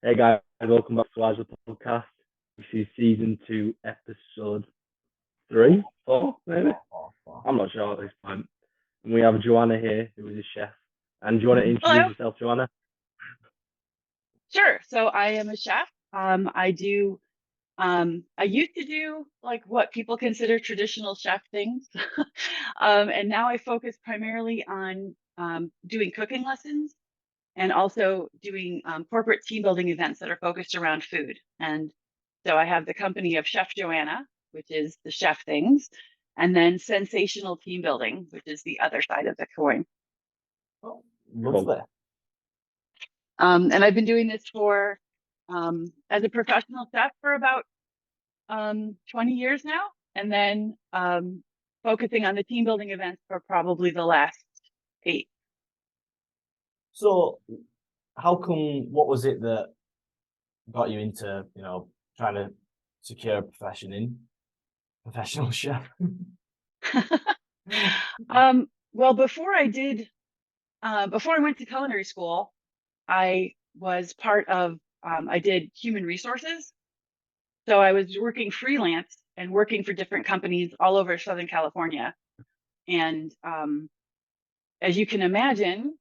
Hey guys, welcome back to ShuaigeThePodcast. This is season two, episode three, four, maybe. I'm not sure at this point. And we have JoAnna here, who is a chef. And do you want to introduce Hello. yourself, JoAnna? Sure. So I am a chef. I used to do like what people consider traditional chef things. And now I focus primarily on doing cooking lessons and also doing corporate team building events that are focused around food. And so I have the company of Chef JoAnna, which is the chef things, and then sensational team building, which is the other side of the coin. Oh, Cool. lovely. And I've been doing this for as a professional chef for about 20 years now, and then focusing on the team building events for probably the last 8. So, how come? What was it that got you into, trying to secure a profession in professional chef? Well, before I went to culinary school, I was part of, I did human resources. So I was working freelance and working for different companies all over Southern California. And as you can imagine,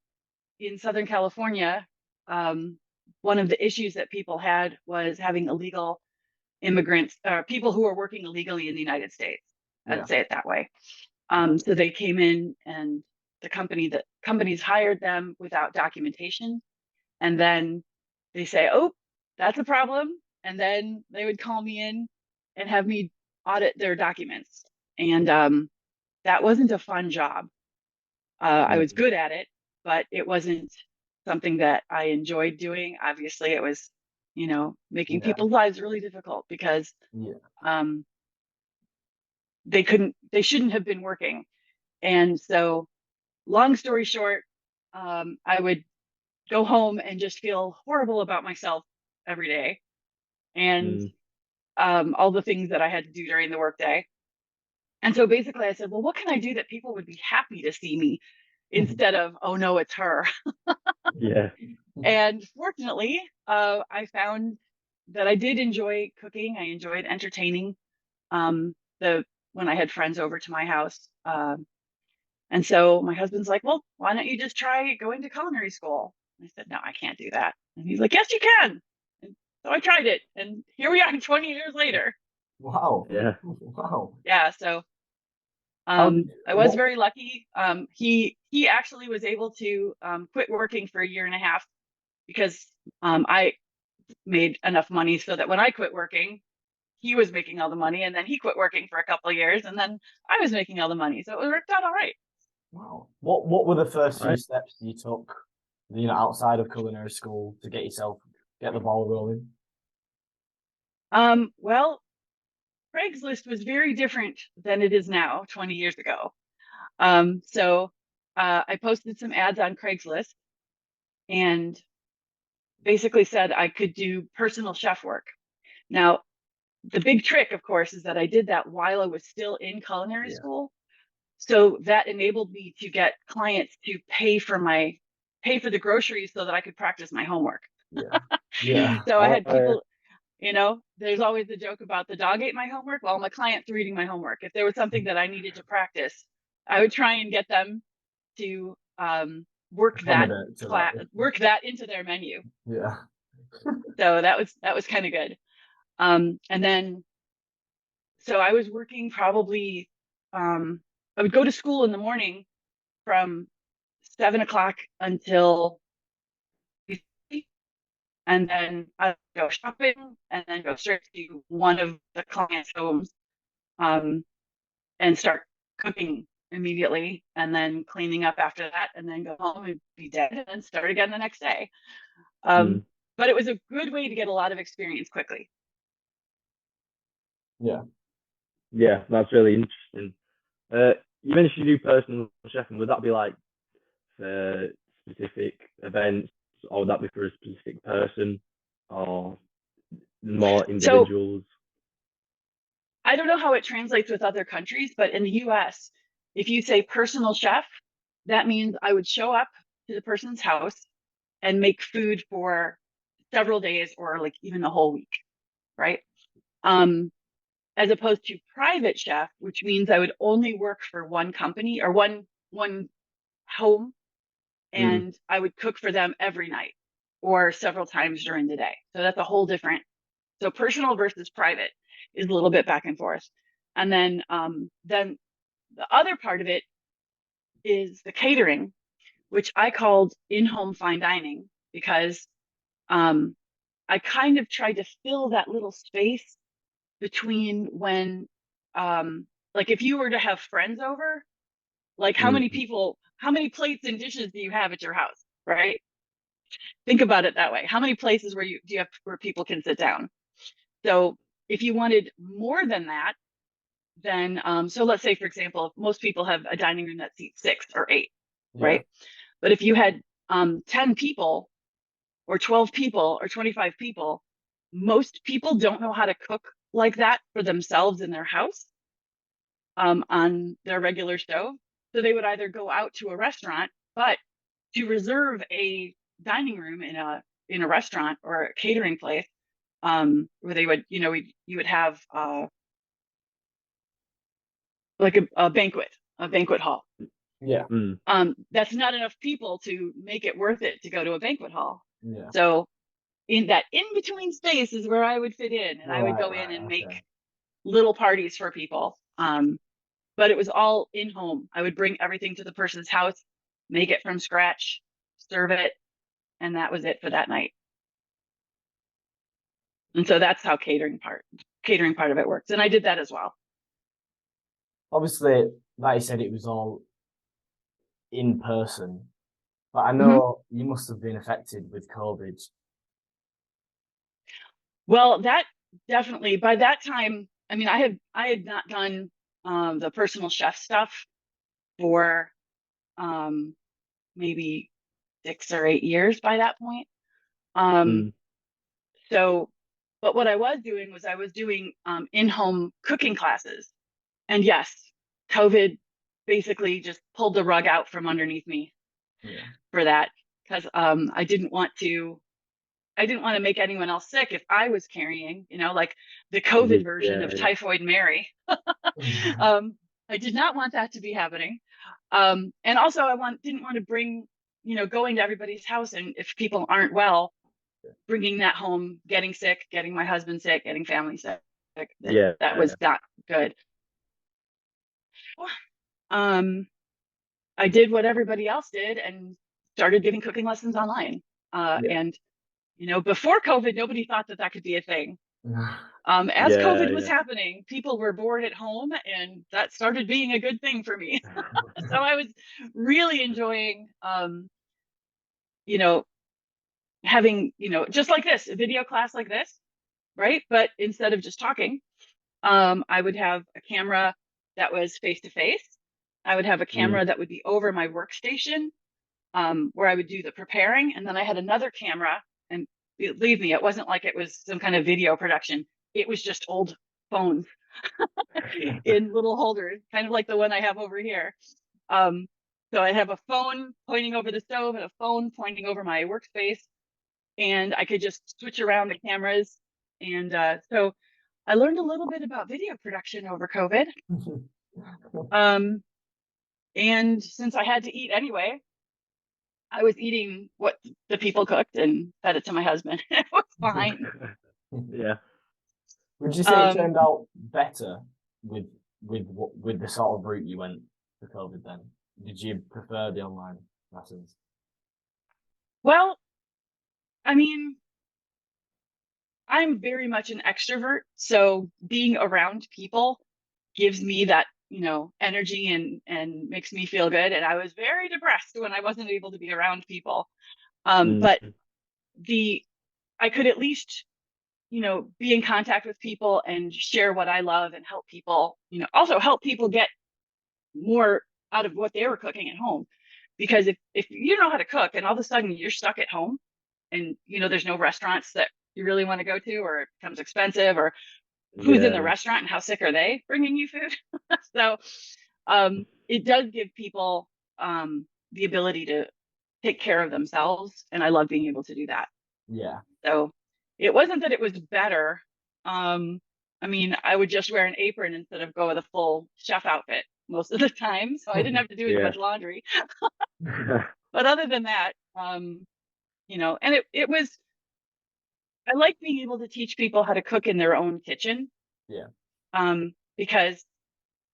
in Southern California, um, one of the issues that people had was having illegal immigrants, people who are working illegally in the United States. Yeah. I'd say it that way. So they came in, and the companies hired them without documentation, and then they say, "Oh, that's a problem," and then they would call me in and have me audit their documents, and that wasn't a fun job. I was Mm. good at it, but it wasn't something that I enjoyed doing. Obviously, it was, making Yeah. people's lives really difficult because Yeah. um, they shouldn't have been working. And so, long story short, I would go home and just feel horrible about myself every day and Mm. all the things that I had to do during the workday. And so basically, I said, well, what can I do that people would be happy to see me instead of, oh no, it's her. Yeah. And fortunately, I found that I did enjoy cooking. I enjoyed entertaining the when I had friends over to my house. And so my husband's like, well, why don't you just try going to culinary school? I said, no, I can't do that. And he's like, yes, you can. And so I tried it, and here we are 20 years later. Wow. Yeah. Wow. Yeah, so How did I was what? very lucky. He actually was able to quit working for a year and a half because I made enough money so that when I quit working, he was making all the money, and then he quit working for a couple of years, and then I was making all the money. So it worked out all right. Wow. What were the first All few right. steps you took, outside of culinary school to get the ball rolling? Well, Craigslist was very different than it is now 20 years ago. So I posted some ads on Craigslist and basically said I could do personal chef work. Now, the big trick, of course, is that I did that while I was still in culinary Yeah. school. So that enabled me to get clients to pay for the groceries so that I could practice my homework. Yeah. Yeah. So I had Uh, people, there's always the joke about the dog ate my homework. Well, my clients were eating my homework. If there was something that I needed to practice, I would try and get them to Accommodate to that. work that into their menu. Yeah. So that was kind of good. And then so I was working probably I would go to school in the morning from 7 o'clock until, and then I'd go shopping and then go straight to one of the clients' homes, um, and start cooking immediately, and then cleaning up after that, and then go home and be dead, and then start again the next day. mm. But it was a good way to get a lot of experience quickly. Yeah. Yeah, that's really interesting. You mentioned you do personal chefing. Would that be like for specific events, or would that be for a specific person, or more So individuals? I don't know how it translates with other countries, but in the US, if you say personal chef, that means I would show up to the person's house and make food for several days or like even the whole week, right? As opposed to private chef, which means I would only work for one company or one home, and I would cook for them every night or several times during the day. So that's a whole different. So personal versus private is a little bit back and forth. And then the other part of it is the catering, which I called in-home fine dining because I kind of tried to fill that little space between when, like if you were to have friends over, like how many plates and dishes do you have at your house, right? Think about it that way. How many places do you have where people can sit down? So if you wanted more than that, then, so let's say, for example, most people have a dining room that seats 6 or 8, right? But if you had 10 people or 12 people or 25 people, most people don't know how to cook like that for themselves in their house on their regular stove. So they would either go out to a restaurant, but to reserve a dining room in a restaurant or a catering place, where they would, you would have like a banquet hall. Yeah. That's not enough people to make it worth it to go to a banquet hall. Yeah. So in that in-between space is where I would fit in, and I would go in and make little parties for people. But it was all in home. I would bring everything to the person's house, make it from scratch, serve it, and that was it for that night. And so that's how catering part of it works. And I did that as well. Obviously, like you said, it was all in person, but I know you must have been affected with COVID. Well, that definitely, by that time, I mean, I had not done the personal chef stuff for maybe 6 or 8 years by that point. So, but what I was doing was I was doing in-home cooking classes. And yes, COVID basically just pulled the rug out from underneath me for that, because I didn't want to make anyone else sick if I was carrying, like the COVID version of Typhoid Mary. I did not want that to be happening. And also didn't want to bring, going to everybody's house, and if people aren't well, bringing that home, getting sick, getting my husband sick, getting family sick. That was not good. I did what everybody else did and started giving cooking lessons online. And, before COVID, nobody thought that could be a thing. As COVID was happening, people were bored at home, and that started being a good thing for me. So I was really enjoying, having, just like this, a video class like this, right? But instead of just talking, I would have a camera that was face to face. I would have a camera that would be over my workstation, where I would do the preparing. And then I had another camera, and believe me, it wasn't like it was some kind of video production. It was just old phones in little holders, kind of like the one I have over here. So I have a phone pointing over the stove and a phone pointing over my workspace, and I could just switch around the cameras. And so I learned a little bit about video production over COVID. And since I had to eat anyway, I was eating what the people cooked and fed it to my husband. It was fine. Yeah. Would you say it turned out better with the sort of route you went for COVID then? Did you prefer the online lessons? Well, I mean, I'm very much an extrovert, so being around people gives me that, energy and makes me feel good. And I was very depressed when I wasn't able to be around people. But I could at least, be in contact with people and share what I love and help people, also help people get more out of what they were cooking at home. Because if you know how to cook and all of a sudden you're stuck at home and, there's no restaurants that you really want to go to, or it becomes expensive, or who's in the restaurant and how sick are they bringing you food? So it does give people the ability to take care of themselves. And I love being able to do that. Yeah. So it wasn't that it was better. I mean, I would just wear an apron instead of go with a full chef outfit most of the time. So I didn't have to do as Yeah. much laundry. But other than that, you know, and it was, I like being able to teach people how to cook in their own kitchen. Yeah. Because,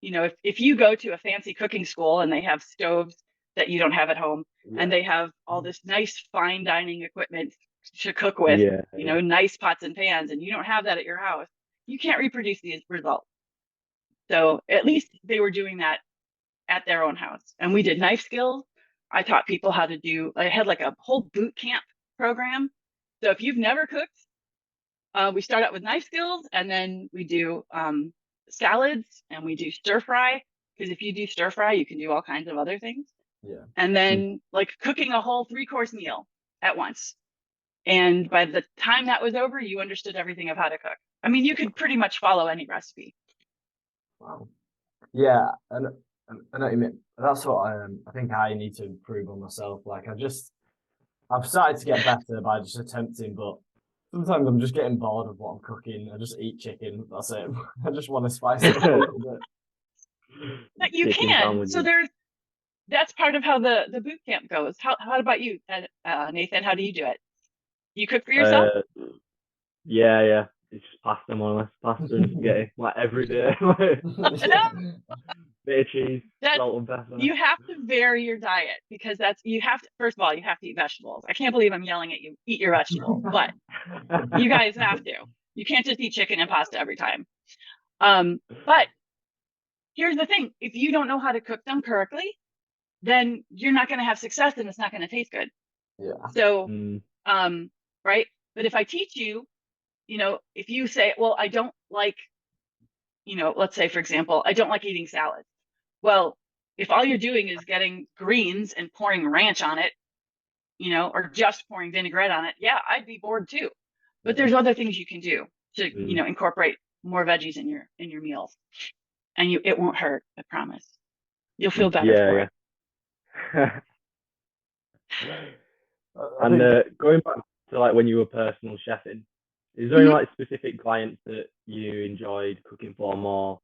you know, if you go to a fancy cooking school and they have stoves that you don't have at home, and they have all this nice fine dining equipment to cook with, Yeah. you know, nice pots and pans, and you don't have that at your house, you can't reproduce these results. So at least they were doing that at their own house. And we did knife skills. I taught people how to do, I had like a whole boot camp program. So if you've never cooked, we start out with knife skills, and then we do salads, and we do stir fry. Because if you do stir fry, you can do all kinds of other things. Yeah. And then like cooking a whole 3-course meal at once. And by the time that was over, you understood everything of how to cook. I mean, you could pretty much follow any recipe. Wow. Yeah, and I know what you mean. That's what I think I need to improve on myself. Like I've started to get better by just attempting, but sometimes I'm just getting bored of what I'm cooking. I just eat chicken. That's it. I just want to spice it up a little bit. But you Chicken can. sandwiches. So that's part of how the boot camp goes. How about you, Nathan? How do you do it? You cook for yourself? Yeah. It's just pasta, more or less. Pasta and spaghetti, like every day. Bit of cheese, salt and pepper. You have to vary your diet, because you have to, first of all, you have to eat vegetables. I can't believe I'm yelling at you. Eat your vegetables, but you guys have to. You can't just eat chicken and pasta every time. But here's the thing. If you don't know how to cook them correctly, then you're not going to have success, and it's not going to taste good. Yeah. So, right. But if I teach you, you know, if you say, well, I don't like, you know, let's say, for example, I don't like eating salad. Well, if all you're doing is getting greens and pouring ranch on it, you know, or just pouring vinaigrette on it, yeah, I'd be bored too. But there's other things you can do to, you know, incorporate more veggies in your meals, and it won't hurt. I promise. You'll feel better for it. And going back to like when you were personal chefing, is there any like specific clients that you enjoyed cooking for more,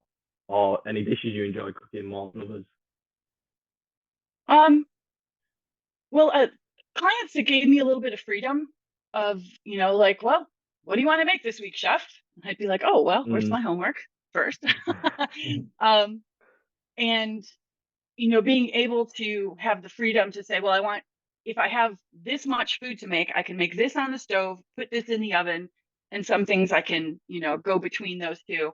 or any dishes you enjoyed cooking more than others? Well, clients that gave me a little bit of freedom of, you know, like, well, what do you want to make this week, chef? I'd be like, oh, well, where's my homework first? And, you know, being able to have the freedom to say, well, if I have this much food to make, I can make this on the stove, put this in the oven, and some things I can, you know, go between those two.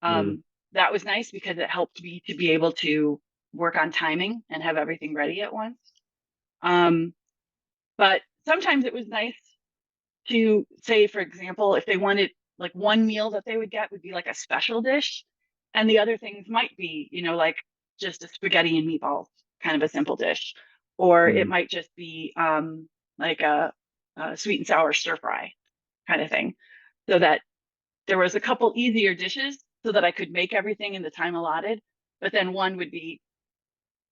That was nice, because it helped me to be able to work on timing and have everything ready at once. But sometimes it was nice to say, for example, if they wanted like one meal that they would get would be like a special dish, and the other things might be, you know, like just a spaghetti and meatballs, kind of a simple dish, or it might just be like a sweet and sour stir fry kind of thing, so that there was a couple easier dishes so that I could make everything in the time allotted, but then one would be,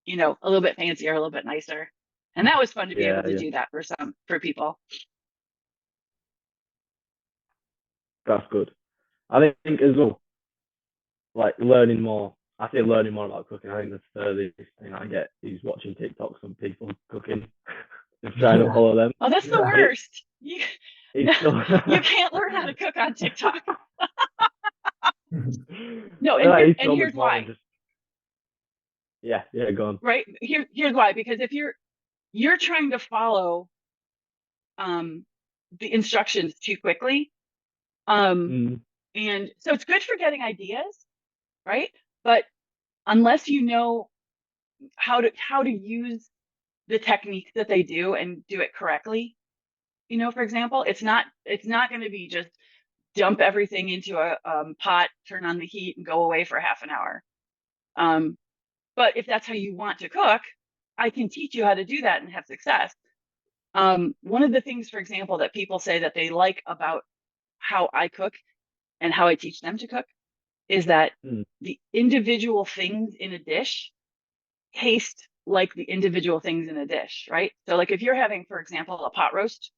you know, a little bit fancier, a little bit nicer. And that was fun to be able to do that for people. That's good. I think as well, like learning more. I say learning more about cooking. I think the furthest thing I get is watching TikToks of people cooking and trying to follow them. Oh, that's the worst. You can't learn how to cook on TikTok. No, and here's why. Yeah, go on. Right. Here's why. Because if you're trying to follow the instructions too quickly, and so it's good for getting ideas, right? But unless you know how to use the techniques that they do and do it correctly, you know, for example, it's not going to be just dump everything into a pot, turn on the heat, and go away for half an hour. But if that's how you want to cook, I can teach you how to do that and have success. One of the things, for example, that people say that they like about how I cook and how I teach them to cook is that the individual things in a dish taste like the individual things in a dish, right? So like if you're having, for example, a pot roast,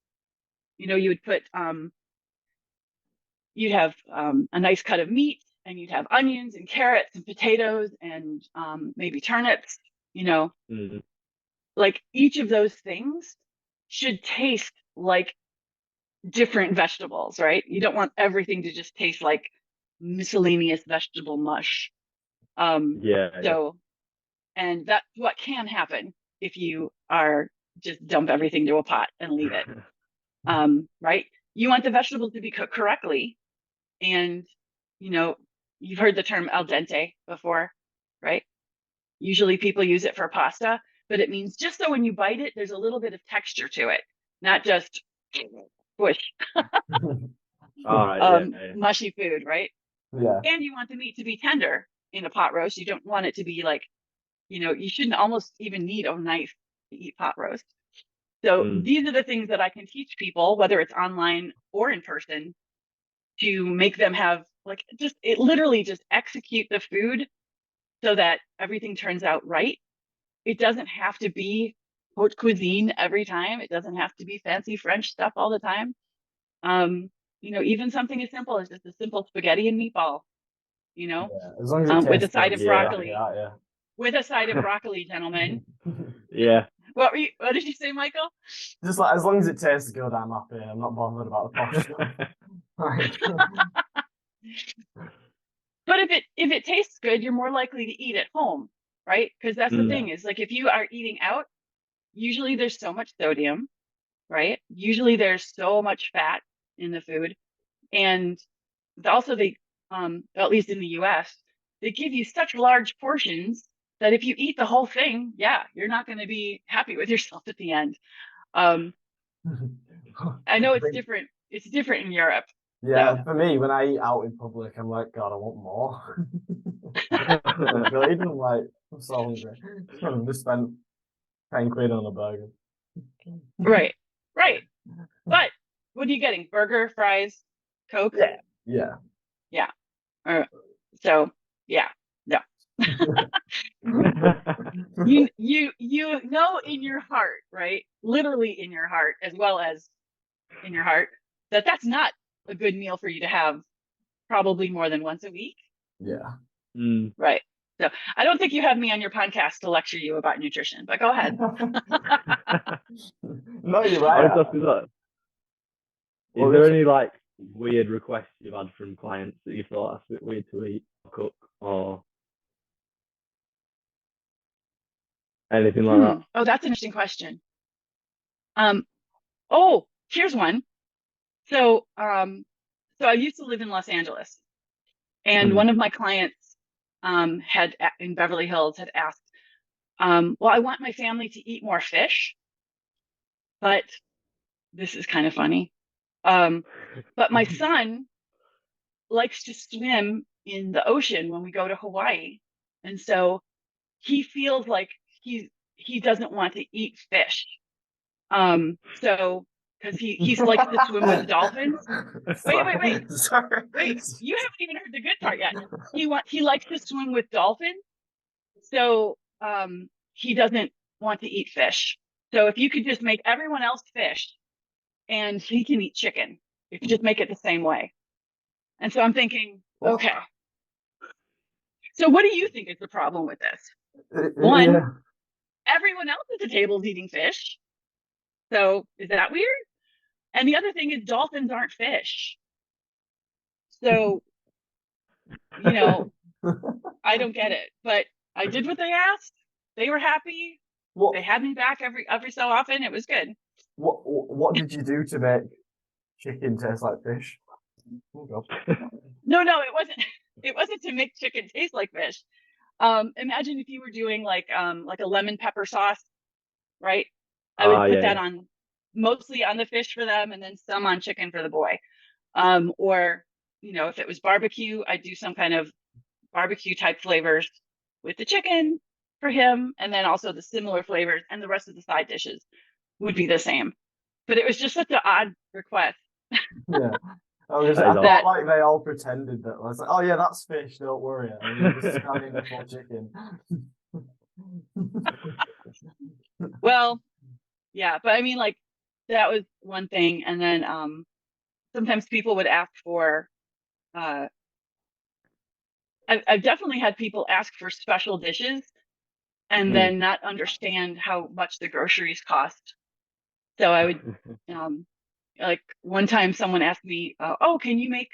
you would put, you'd have a nice cut of meat, and you'd have onions and carrots and potatoes and maybe turnips, Mm. like each of those things should taste like different vegetables, right? You don't want everything to just taste like miscellaneous vegetable mush. Yeah. So, and that's what can happen if you are just dump everything to a pot and leave it. Right? You want the vegetables to be cooked correctly. And, you've heard the term al dente before, right? Usually people use it for pasta, but it means just so when you bite it, there's a little bit of texture to it, not just squish, All right. mushy food, right? Yeah. And you want the meat to be tender in a pot roast. You don't want it to be like, you shouldn't almost even need a knife to eat pot roast. So these are the things that I can teach people, whether it's online or in person, to make them have like literally just execute the food so that everything turns out right. It doesn't have to be haute cuisine every time. It doesn't have to be fancy French stuff all the time. Even something as simple as just a simple spaghetti and meatball, Yeah, as long as it with a tastes side good, of broccoli. yeah. With a side of broccoli, gentlemen. Yeah. What did you say, Michael? Just like as long as it tastes good, I'm happy. I'm not bothered about the posh stuff. But if it tastes good, you're more likely to eat at home, right? Because that's the thing is, like, if you are eating out, usually there's so much sodium, right? Usually there's so much fat in the food. And also they, at least in the US, they give you such large portions that if you eat the whole thing, you're not going to be happy with yourself at the end. I know it's different. It's different in Europe. Yeah, so. For me, when I eat out in public, I'm like, God, I want more. I'm like, I'm so hungry. I just spent 10 quid on a burger. Right. But what are you getting? Burger, fries, Coke? Yeah. So yeah, no. you know in your heart, right? Literally in your heart, as well as in your heart, that that's not a good meal for you to have probably more than once a week. Yeah. Right. So I don't think you have me on your podcast to lecture you about nutrition, but go ahead. No, you're right. Is there any like weird requests you've had from clients that you thought that's a bit weird to eat or cook or anything like that? Oh, that's an interesting question. Here's one. So I used to live in Los Angeles, and one of my clients had in Beverly Hills had asked, well, I want my family to eat more fish, but this is kind of funny. But my son likes to swim in the ocean when we go to Hawaii. And so he feels like he doesn't want to eat fish. So because he likes to swim with dolphins. Wait. Sorry. Wait, you haven't even heard the good part yet. He likes to swim with dolphins. So he doesn't want to eat fish. So if you could just make everyone else fish and he can eat chicken, if you just make it the same way. And so I'm thinking, okay. So what do you think is the problem with this? One, everyone else at the table is eating fish. So is that weird? And the other thing is dolphins aren't fish. So, I don't get it, but I did what they asked. They were happy. They had me back every so often. It was good. What did you do to make chicken taste like fish? Oh, God. No, it wasn't to make chicken taste like fish. Imagine if you were doing like a lemon pepper sauce, right? I would put that on mostly on the fish for them and then some on chicken for the boy. Or, if it was barbecue, I'd do some kind of barbecue type flavors with the chicken for him. And then also the similar flavors and the rest of the side dishes would be the same. But it was just such an odd request. Yeah. I thought like they all pretended that I was like, oh yeah, that's fish, don't worry. And you're just scanning the full chicken. Well, yeah, but I mean, like, that was one thing. And then sometimes people would ask for I've definitely had people ask for special dishes and then not understand how much the groceries cost. So I would like one time someone asked me, "Oh, can you make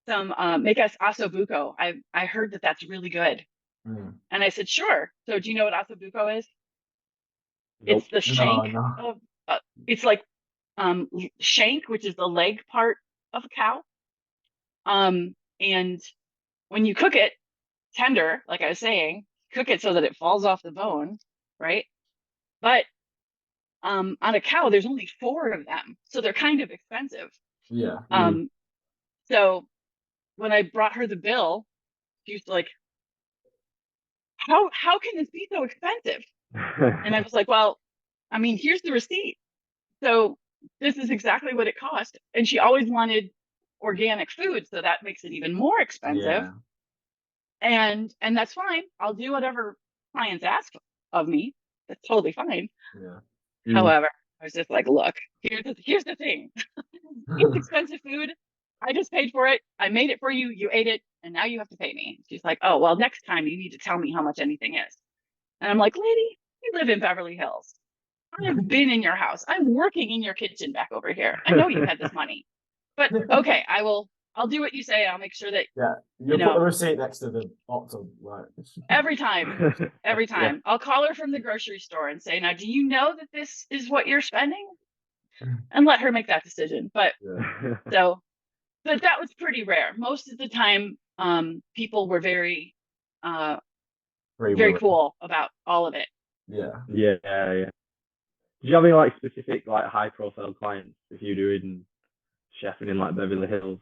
make us ossobuco? I heard that that's really good." And I said, "Sure." So do you know what ossobuco is? Nope. It's the No, shank no. of it's like shank, which is the leg part of a cow. And when you cook it tender, like I was saying, cook it so that it falls off the bone, right? But on a cow, there's only 4 of them, so they're kind of expensive. Yeah. So when I brought her the bill, she was like, how can this be so expensive? And I was like, well, I mean, here's the receipt. So this is exactly what it cost. And she always wanted organic food, so that makes it even more expensive. Yeah. And that's fine. I'll do whatever clients ask of me. That's totally fine. Yeah. However, I was just like, look, here's the thing. It's expensive food. I just paid for it. I made it for you. You ate it. And now you have to pay me. She's like, oh, well, next time you need to tell me how much anything is. And I'm like, lady, you live in Beverly Hills. I've been in your house. I'm working in your kitchen back over here. I know you had this money. But okay, I'll do what you say. I'll make sure that Yeah. you You put the know receipt next to the octo, right? every time. Every Yeah. time. I'll call her from the grocery store and say, now, do you know that this is what you're spending? And let her make that decision. But so, but that was pretty rare. Most of the time, people were very, Very very willing. cool about all of it. Yeah. Yeah, yeah. Do you have any like specific like high profile clients if you're doing chefing in like Beverly Hills?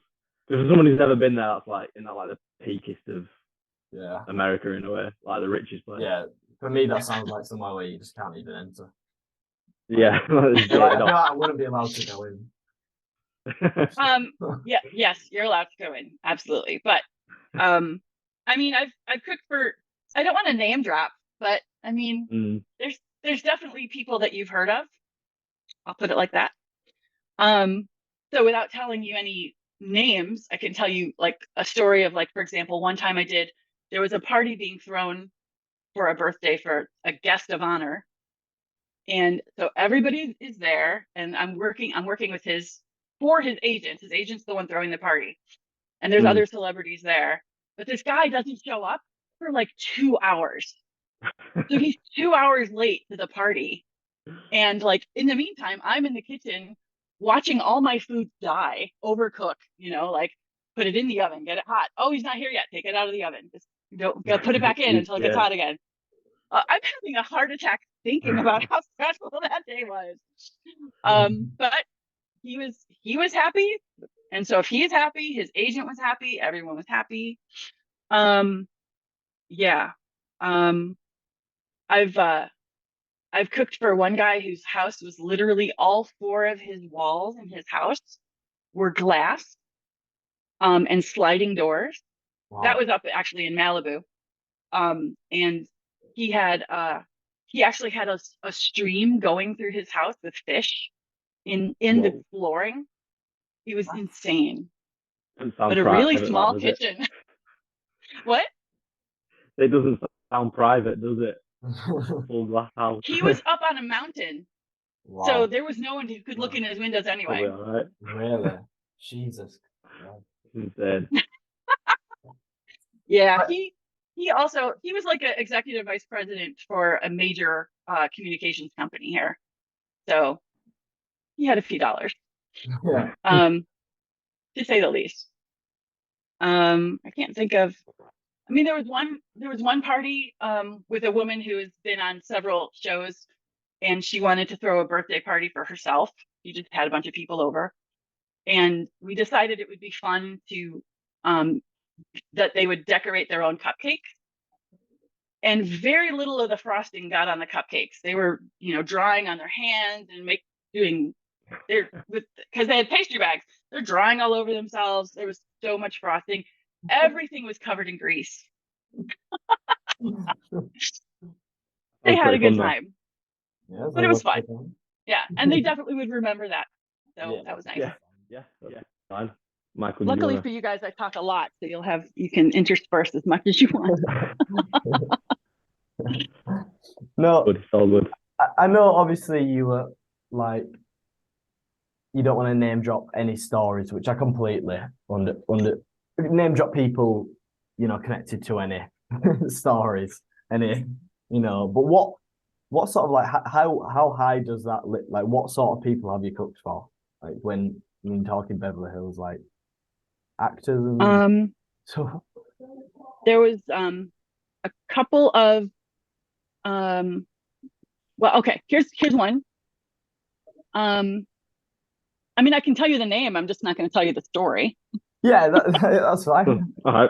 Because for someone who's never been there, that's like in that like the peakest of Yeah. America in a way, like the richest place. Yeah. For me, that sounds like somewhere where you just can't even enter. Yeah. I feel like I wouldn't be allowed to go in. Yeah, yes, you're allowed to go in, absolutely. But, I mean, I've cooked for. I don't want to name drop, but I mean, there's definitely people that you've heard of. I'll put it like that. So without telling you any names, I can tell you like a story of like, for example, one time there was a party being thrown for a birthday for a guest of honor. And so everybody is there and I'm working with for his agent. His agent's the one throwing the party. And there's other celebrities there. But this guy doesn't show up for like 2 hours. So he's 2 hours late to the party. And like in the meantime, I'm in the kitchen watching all my food die, overcook, like put it in the oven, get it hot. Oh, he's not here yet. Take it out of the oven. Just put it back in until it gets hot again. I'm having a heart attack thinking about how stressful that day was. But he was happy. And so if he's happy, his agent was happy, everyone was happy. Yeah. Um, I've cooked for one guy whose house was literally all 4 of his walls in his house were glass, and sliding doors. That Wow. was up actually in Malibu. And he actually had a stream going through his house with fish in the flooring. He was insane. But a really small kitchen. What? It doesn't sound private, does it? Full glass house. He was up on a mountain. Wow. So there was no one who could look in his windows anyway. Probably all right. Really? Jesus. Insane. Yeah, he was like an executive vice president for a major communications company here. So he had a few dollars. Yeah. To say the least. I can't think of. I mean, there was one party with a woman who has been on several shows, and she wanted to throw a birthday party for herself. She just had a bunch of people over, and we decided it would be fun to that they would decorate their own cupcakes. And very little of the frosting got on the cupcakes. They were, drawing on their hands and because they had pastry bags. They're drawing all over themselves. There was so much frosting. Everything was covered in grease. They had a good time. Yeah, but it was fun. Yeah, and they definitely would remember that. So that was nice. Yeah. Fine. Michael, did you Luckily wanna... for you guys, I talk a lot, so you can intersperse as much as you want. No, Good, it's all good. I know obviously you were like you don't want to name drop any stories, which I completely under name drop people, connected to any stories, any, but what sort of like how high does that like what sort of people have you cooked for? Like when you're talking Beverly Hills, like actors and so There was a couple of well, okay, here's one. I mean, I can tell you the name, I'm just not going to tell you the story. yeah, that's fine. All right.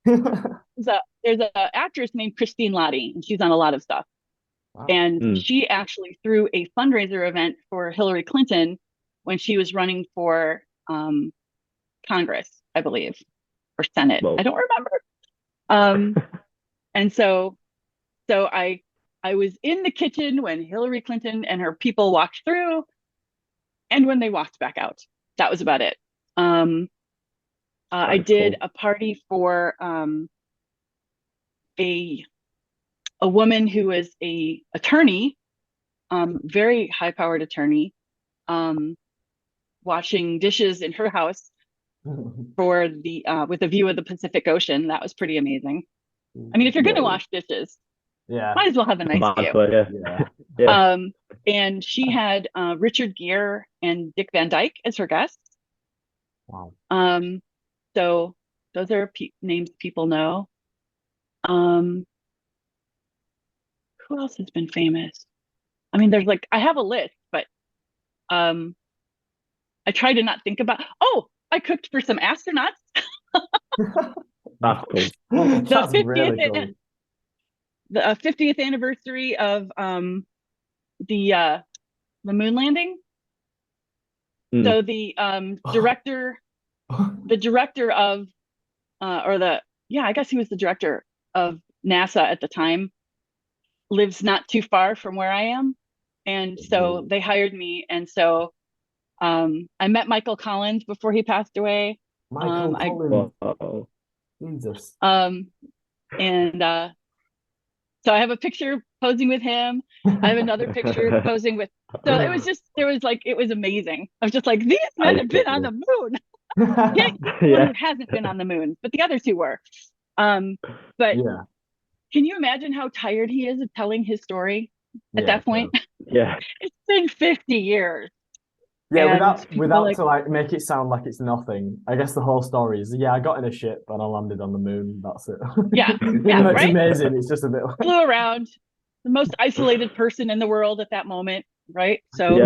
There's a actress named Christine Lottie, and she's on a lot of stuff. Wow. And she actually threw a fundraiser event for Hillary Clinton when she was running for Congress, I believe, or Senate. Whoa. I don't remember. And so I was in the kitchen when Hillary Clinton and her people walked through, and when they walked back out. That was about it. I did a party for a woman who is a attorney, very high powered attorney, washing dishes in her house for the with a view of the Pacific Ocean. That was pretty amazing. I mean, if you're going to wash dishes, might as well have a nice view. And she had Richard Gere and Dick Van Dyke as her guests. Wow. So those are names people know. Who else has been famous? I mean, there's I have a list, but I try to not think about. Oh, I cooked for some astronauts. That's cool. That's really cool. The 50th anniversary of the moon landing. So the director of I guess he was the director of NASA at the time, lives not too far from where I am, and so they hired me, and so I met Michael Collins before he passed away. Michael Collins. Jesus. And so I have a picture posing with him. I have another picture posing with. So it was amazing. I was just like, these men have been on the moon. One who hasn't been on the moon, but the other two were. But can you imagine how tired he is of telling his story at that point? Yeah. It's been 50 years. Yeah, without to make it sound like it's nothing. I guess the whole story is I got in a ship and I landed on the moon. That's it. Yeah, it's amazing. It's just a bit flew around, the most isolated person in the world at that moment, right? So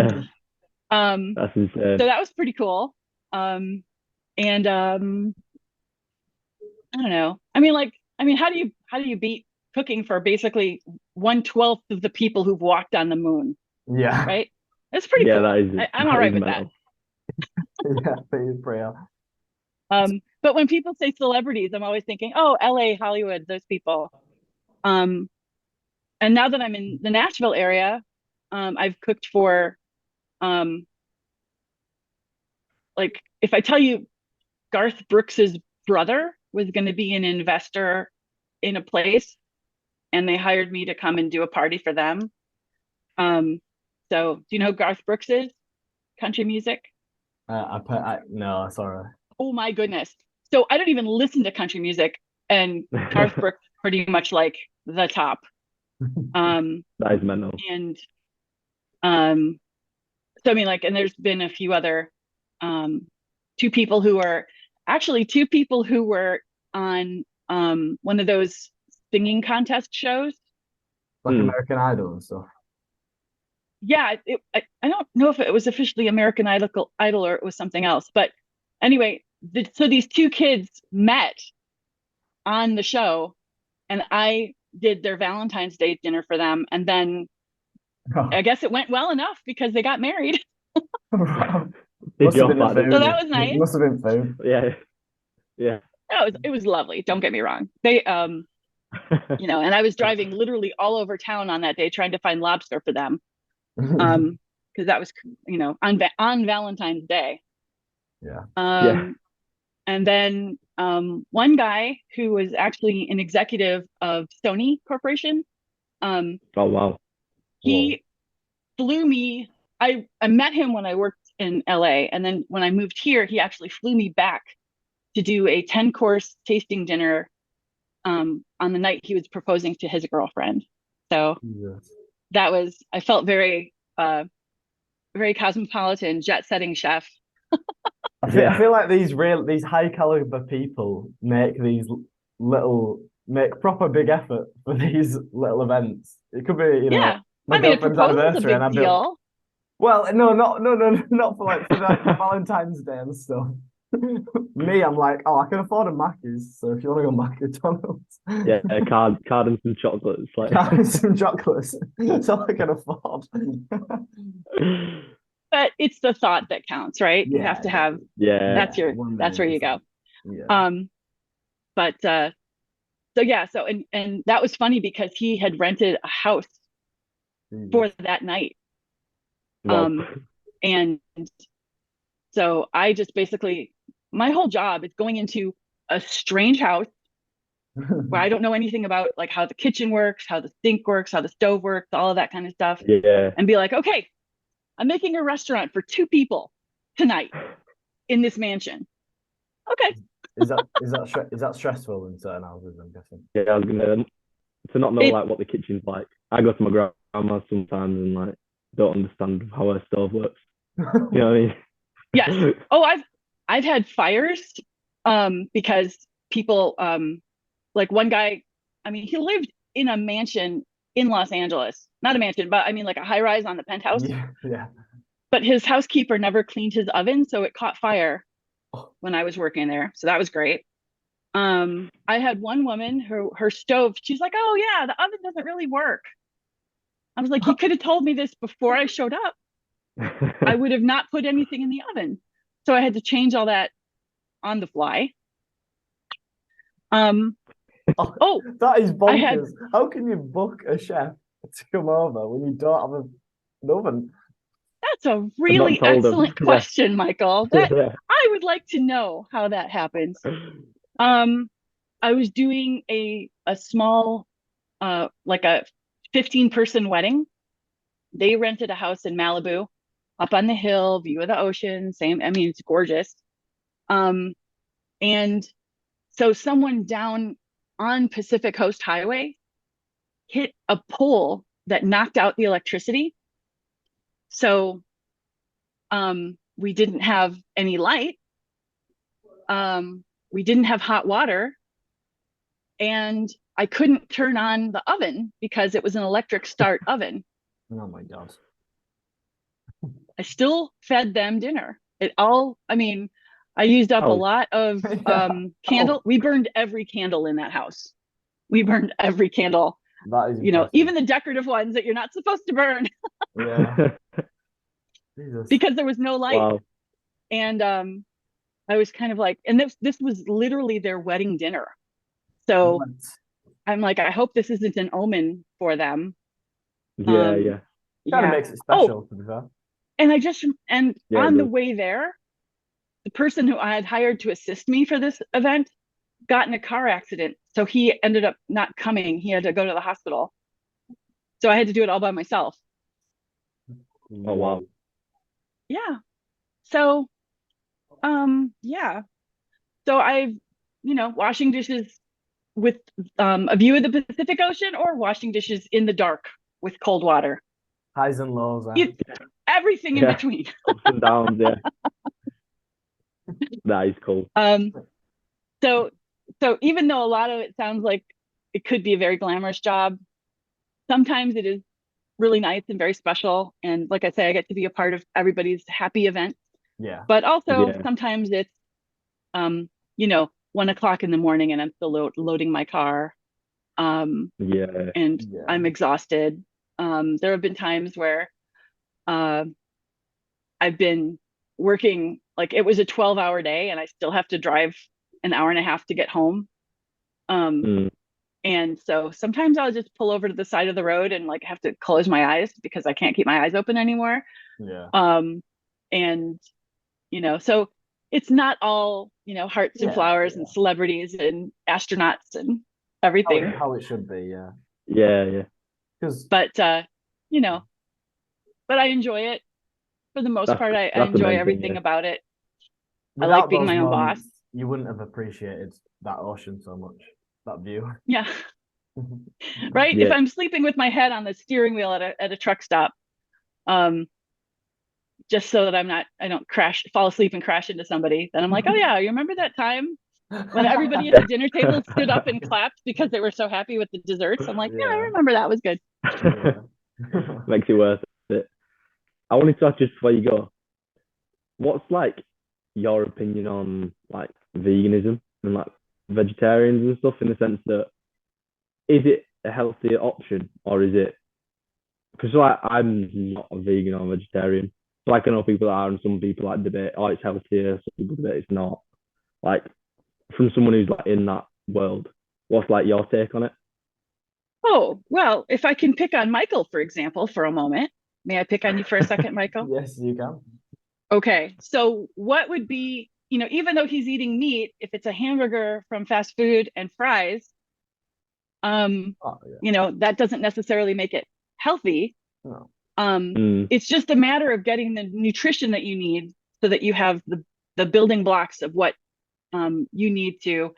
that's insane. So that was pretty cool. And I don't know. I mean, how do you beat cooking for basically 1/12 of the people who've walked on the moon? Yeah. Right. That's pretty cool. I'm all right with mental. that. Yeah, pretty. But when people say celebrities, I'm always thinking, oh, LA, Hollywood, those people. And now that I'm in the Nashville area, I've cooked for, if I tell you Garth Brooks's brother was going to be an investor in a place, and they hired me to come and do a party for them. So do you know who Garth Brooks is? Country music? No, sorry. Oh my goodness. So I don't even listen to country music, and Garth Brooks pretty much like the top. That is mental. And so I mean, and there's been a few other two people who were on one of those singing contest shows, like American Idol and stuff. Yeah, I don't know if it was officially American Idol or it was something else, but anyway, so these two kids met on the show, and I did their Valentine's Day dinner for them, and then I guess it went well enough because they got married. So that was nice. It must have been food. Yeah. No, it was lovely. Don't get me wrong. They and I was driving literally all over town on that day trying to find lobster for them. because that was, on Valentine's Day. Yeah. And then one guy who was actually an executive of Sony Corporation. Oh wow. He flew me. I met him when I worked in LA, and then when I moved here, he actually flew me back to do a 10-course tasting dinner on the night he was proposing to his girlfriend. So that was, I felt very very cosmopolitan, jet-setting chef. I feel like these high caliber people make proper big effort for these little events. It could be, my girlfriend's anniversary, and I'd be like, well, no, not for Valentine's Day and stuff. Me, I'm like, oh, I can afford a Mackey's, so if you want to go McDonald's, yeah, card and some chocolates, card and some chocolates. That's all I can afford. But it's the thought that counts, right? You have to have, that's where you go. Yeah. And that was funny because he had rented a house for that night. Wow. And so I just basically, my whole job is going into a strange house where I don't know anything about, like, how the kitchen works, how the sink works, how the stove works, all of that kind of stuff. Yeah. And be like, okay, I'm making a restaurant for 2 people tonight in this mansion. Okay. Is that stressful in certain houses, I'm guessing? Yeah, I was gonna to not know what the kitchen's like. I go to my grandma's sometimes and like don't understand how her stove works. You know what I mean? Yes. Oh, I've had fires because people like one guy, I mean, he lived in a mansion in Los Angeles. Not a mansion, but I mean like a high rise on the penthouse. Yeah. But his housekeeper never cleaned his oven, so it caught fire when I was working there. So that was great. I had one woman, her stove, she's like, oh yeah, the oven doesn't really work. I was like, you could have told me this before I showed up. I would have not put anything in the oven. So I had to change all that on the fly. That is bonkers. How can you book a chef to come over when you don't have an oven? That's a really excellent question, Michael. I would like to know how that happens. I was doing a small, like a 15-person wedding. They rented a house in Malibu, up on the hill, view of the ocean. It's gorgeous. And so someone down on Pacific Coast Highway hit a pole that knocked out the electricity. So we didn't have any light. We didn't have hot water. And I couldn't turn on the oven because it was an electric start oven. Oh my God. I still fed them dinner. I used up a lot of candle. We burned every candle in that house. We burned every candle. That is impressive. Even the decorative ones that you're not supposed to burn. Yeah. Jesus. Because there was no light. Wow. And I was kind of like, and this was literally their wedding dinner. So I'm like, I hope this isn't an omen for them. Yeah. Kind of makes it special, to be fair. And on the way there, the person who I had hired to assist me for this event got in a car accident. So he ended up not coming. He had to go to the hospital. So I had to do it all by myself. Oh, wow. Yeah. So, So I've, washing dishes with a view of the Pacific Ocean, or washing dishes in the dark with cold water. Highs and lows. Everything in between. Ups and downs, yeah. That is cool. So even though a lot of it sounds like it could be a very glamorous job, sometimes it is really nice and very special. And like I say, I get to be a part of everybody's happy event. Yeah. But also sometimes it's, 1 o'clock in the morning and I'm still loading my car. And I'm exhausted. There have been times where I've been working, like it was a 12-hour day and I still have to drive an hour and a half to get home. And so sometimes I'll just pull over to the side of the road and like have to close my eyes because I can't keep my eyes open anymore. Yeah. And, so it's not all, hearts and Yeah. flowers Yeah. and celebrities and astronauts and How everything. how it should be. Yeah. Yeah. Because But, but I enjoy it for the most part. I That's the enjoy main thing. everything Yeah. about it. I like without being those my own boss. moments, you wouldn't have appreciated that ocean so much, that view. Yeah. Right. If Yeah. I'm sleeping with my head on the steering wheel at a truck stop, um, just so that I don't fall asleep and crash into somebody, then I'm like, oh yeah, you remember that time when everybody at the dinner table stood up and clapped because they were so happy with the desserts? I'm like, yeah, I Yeah. remember that was good. Yeah. Makes it worth it. I wanted to ask just before you go, what's like your opinion on like veganism and like vegetarians and stuff, in the sense that, is it a healthier option, or is it, because like I'm not a vegan or a vegetarian, so I can know people that are, and some people like debate, oh it's healthier, some people debate it's not. Like, from someone who's like in that world, what's like your take on it? Oh, well, if I can pick on Michael, for example, for a moment, may I pick on you for a second, Michael? Yes, you can. Okay. So what would be, even though he's eating meat, if it's a hamburger from fast food and fries, Oh, yeah. that doesn't necessarily make it healthy. No. It's just a matter of getting the nutrition that you need so that you have the building blocks of what you need to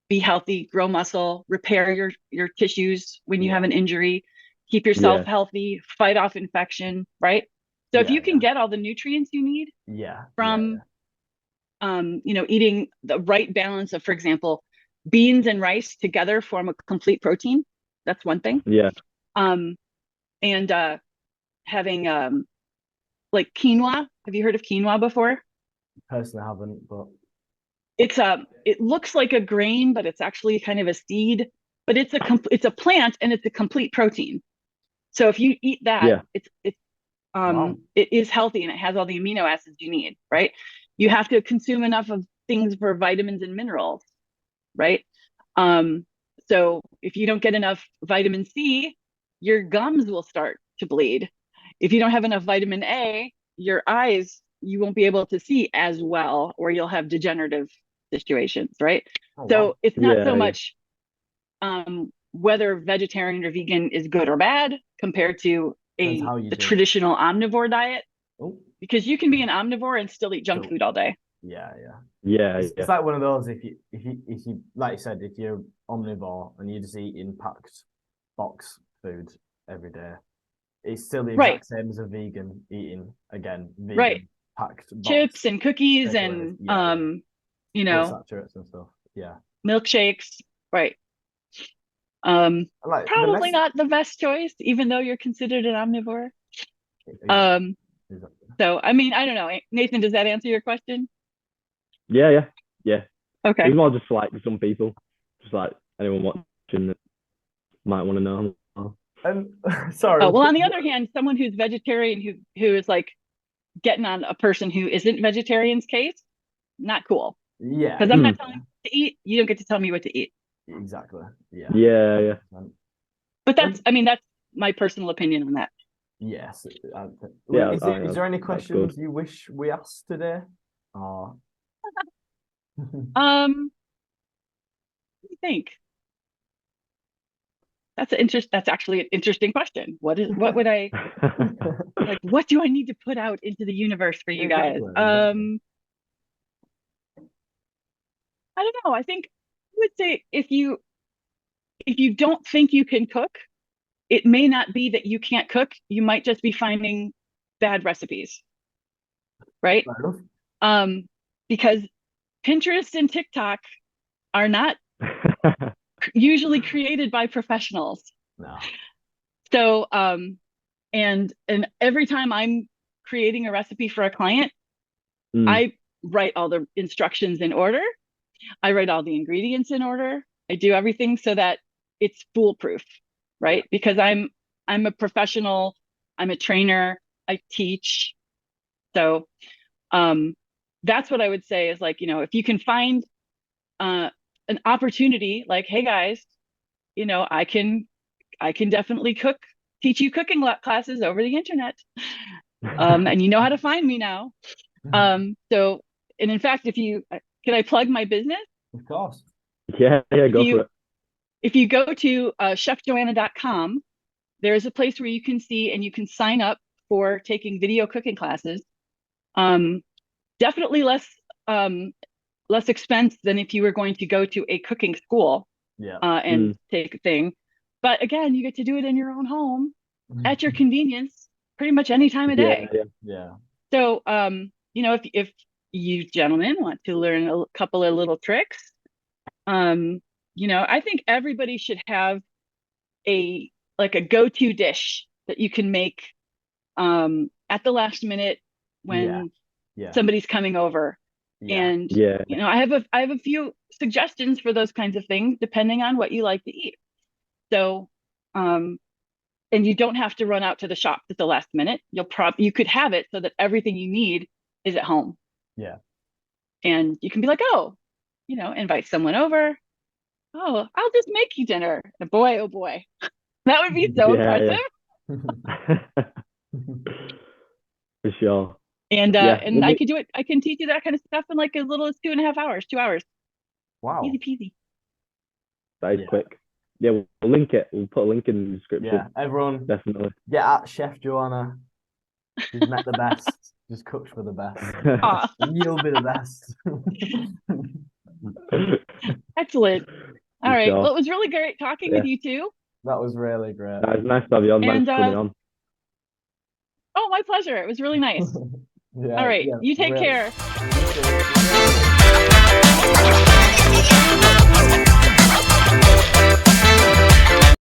be healthy, grow muscle, repair your tissues when you have Yeah. an injury, keep yourself Yeah. healthy, fight off infection, right? So if Yeah. you can get all the nutrients you need Yeah. from eating the right balance of, for example, beans and rice together form a complete protein. That's one thing. Yeah. Um, and having like quinoa. Have you heard of quinoa before? Personally, I haven't, but It looks like a grain, but it's actually kind of a seed. But it's a plant and it's a complete protein. So if you eat that, Yeah. wow. it is healthy and it has all the amino acids you need, right? You have to consume enough of things for vitamins and minerals, right? Um, so if you don't get enough vitamin C, your gums will start to bleed. If you don't have enough vitamin A, your eyes, you won't be able to see as well, or you'll have degenerative situations, right? Oh, wow. So it's not so Yeah. Yeah. much whether vegetarian or vegan is good or bad compared to Depends how you the do it. traditional omnivore diet, Oh, because you can be an omnivore and still eat junk so food all day. yeah, yeah. Yeah. It's like one of those, if you like you said, if you're omnivore and you're just eating packed box food every day, it's still the Right, exact same as a vegan eating, again, right. vegan packed Chips box and cookies takeaways. and Yeah, yeah. you Full know, saturates and stuff. Yeah. milkshakes, right. Like the Probably mess. not the best choice, even though you're considered an omnivore. Exactly. Um, Exactly. so I mean, I don't know. Nathan, does that answer your question? Yeah. Yeah. Yeah. It Okay. was more just for, like, some people, just like anyone watching that might want to know. And sorry. Oh, well, on the other hand, someone who's vegetarian who is like getting on a person who isn't vegetarian's case, not cool. Yeah, Because I'm yeah, not telling you what to eat. You don't get to tell me what to eat. exactly. Yeah. Yeah. Yeah. But And I mean, that's my personal opinion on that. yes. Yeah. Is there any That's good. questions you wish we asked today? Or What do you think? That's actually an interesting question. What would I like? What do I need to put out into the universe for you guys? exactly, exactly. I don't know. I think I would say if you don't think you can cook, it may not be that you can't cook. You might just be finding bad recipes, right? Fair enough. Because Pinterest and TikTok are not usually created by professionals. No. So, and every time I'm creating a recipe for a client, I write all the instructions in order. I write all the ingredients in order. I do everything so that it's foolproof, right? Because I'm a professional, I'm a trainer, I teach. So that's what I would say is, like, if you can find an opportunity, like, hey guys, I can definitely cook teach you cooking classes over the internet. And you know how to find me now. So, and in fact, can I plug my business? Of course. Yeah, go for it. If you go to chefjoanna.com, there's a place where you can see and you can sign up for taking video cooking classes. Definitely less expense than if you were going to go to a cooking school and take a thing. But again, you get to do it in your own home at your convenience, pretty much any time of day. Yeah. So, if you gentlemen want to learn a couple of little tricks, I think everybody should have a go-to dish that you can make at the last minute when somebody's coming over. And I have a few suggestions for those kinds of things depending on what you like to eat. So, and you don't have to run out to the shop at the last minute. You could have it so that everything you need is at home. Yeah. And you can be like, invite someone over. Oh, I'll just make you dinner. And boy, oh boy, that would be so impressive. For sure. And I could do it. I can teach you that kind of stuff in like as little as 2.5 hours, 2 hours. Wow. Easy peasy. That is quick. Yeah, we'll link it. We'll put a link in the description. Yeah, everyone definitely. Get at Chef JoAnna. She's met the best. Just cooks for the best. And you'll be the best. Excellent. All right. Well, it was really great talking with you two. That was really great. That was nice to have you on. Thanks for coming on. Oh, my pleasure. It was really nice. All right. You take care.